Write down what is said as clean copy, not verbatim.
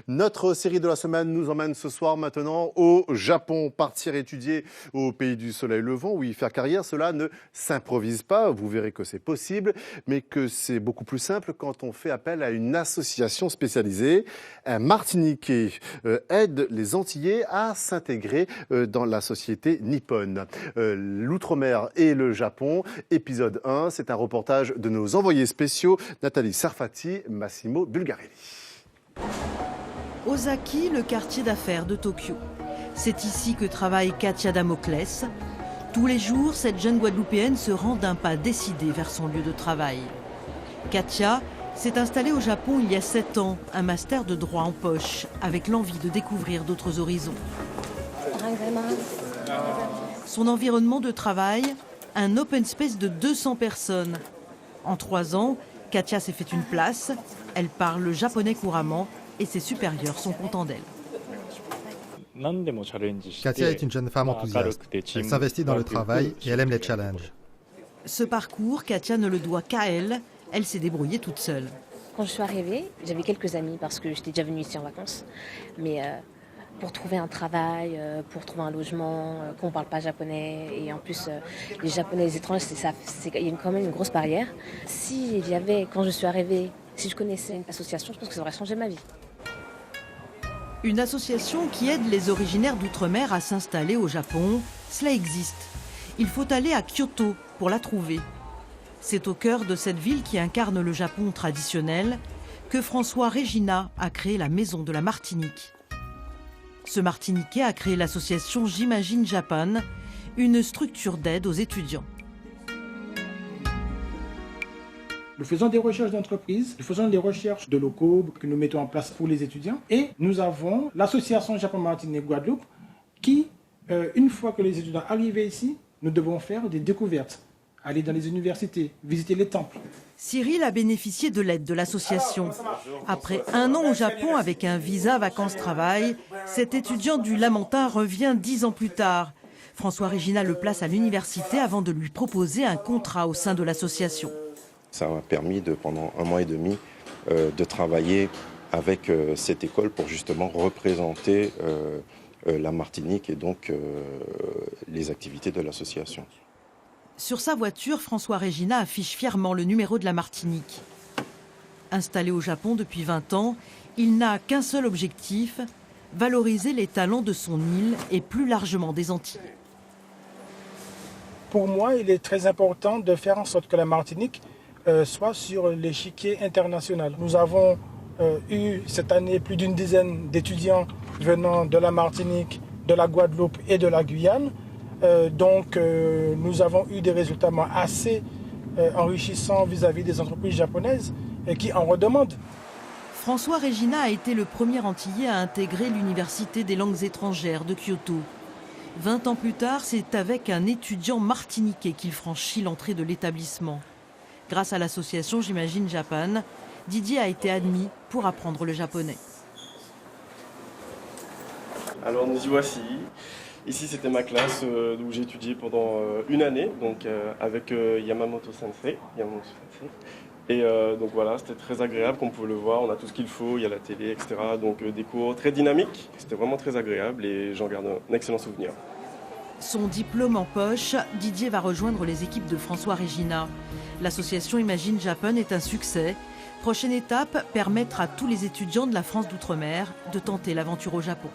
Notre série de la semaine nous emmène ce soir maintenant au Japon. Partir étudier au pays du soleil levant ou y faire carrière, cela ne s'improvise pas. Vous verrez que c'est possible, mais que c'est beaucoup plus simple quand on fait appel à une association spécialisée. Un Martiniquais aide les Antillais à s'intégrer dans la société nippone. L'outre-mer et le Japon, épisode 1, c'est un reportage de nos envoyés spéciaux, Nathalie Sarfati, Massimo Bulgarelli. Osaki, le quartier d'affaires de Tokyo. C'est ici que travaille Katia Damoclès. Tous les jours, cette jeune Guadeloupéenne se rend d'un pas décidé vers son lieu de travail. Katia s'est installée au Japon il y a 7 ans, un master de droit en poche, avec l'envie de découvrir d'autres horizons. Son environnement de travail, un open space de 200 personnes. En 3 ans, Katia s'est fait une place, elle parle japonais couramment et ses supérieurs sont contents d'elle. Katia est une jeune femme enthousiaste. Elle s'investit dans le travail et elle aime les challenges. Ce parcours, Katia ne le doit qu'à elle. Elle s'est débrouillée toute seule. Quand je suis arrivée, j'avais quelques amis parce que j'étais déjà venue ici en vacances. Mais pour trouver un travail, pour trouver un logement, qu'on ne parle pas japonais, et en plus les japonais et les étrangers, il y a quand même une grosse barrière. Quand je suis arrivée, si je connaissais une association, je pense que ça aurait changé ma vie. Une association qui aide les originaires d'outre-mer à s'installer au Japon, cela existe. Il faut aller à Kyoto pour la trouver. C'est au cœur de cette ville qui incarne le Japon traditionnel que François Regina a créé la Maison de la Martinique. Ce Martiniquais a créé l'association J'imagine Japan, une structure d'aide aux étudiants. Nous faisons des recherches d'entreprise, nous faisons des recherches de locaux que nous mettons en place pour les étudiants. Et nous avons l'association Japon-Martinique-Guadeloupe qui, une fois que les étudiants arrivent ici, nous devons faire des découvertes, aller dans les universités, visiter les temples. Cyril a bénéficié de l'aide de l'association. Après 1 an au Japon avec un visa vacances-travail, cet étudiant du Lamentin revient 10 ans plus tard. François Regina le place à l'université avant de lui proposer un contrat au sein de l'association. Ça m'a permis pendant 1 mois et demi de travailler avec cette école pour justement représenter la Martinique et donc les activités de l'association. Sur sa voiture, François Regina affiche fièrement le numéro de la Martinique. Installé au Japon depuis 20 ans, il n'a qu'un seul objectif, valoriser les talents de son île et plus largement des Antilles. Pour moi, il est très important de faire en sorte que la Martinique soit sur l'échiquier international. Nous avons eu cette année plus d'une dizaine d'étudiants venant de la Martinique, de la Guadeloupe et de la Guyane. Donc nous avons eu des résultats assez enrichissants vis-à-vis des entreprises japonaises qui en redemandent. François Regina a été le premier Antillais à intégrer l'Université des langues étrangères de Kyoto. 20 ans plus tard, c'est avec un étudiant martiniquais qu'il franchit l'entrée de l'établissement. Grâce à l'association J'imagine Japan, Didier a été admis pour apprendre le japonais. Alors nous y voici. Ici c'était ma classe où j'ai étudié pendant 1 année, donc avec Yamamoto Sensei. Et donc voilà, c'était très agréable, comme vous pouvez le voir, on a tout ce qu'il faut, il y a la télé, etc. Donc des cours très dynamiques, c'était vraiment très agréable et j'en garde un excellent souvenir. Son diplôme en poche, Didier va rejoindre les équipes de François Regina. L'association Imagine Japan est un succès. Prochaine étape, permettre à tous les étudiants de la France d'outre-mer de tenter l'aventure au Japon.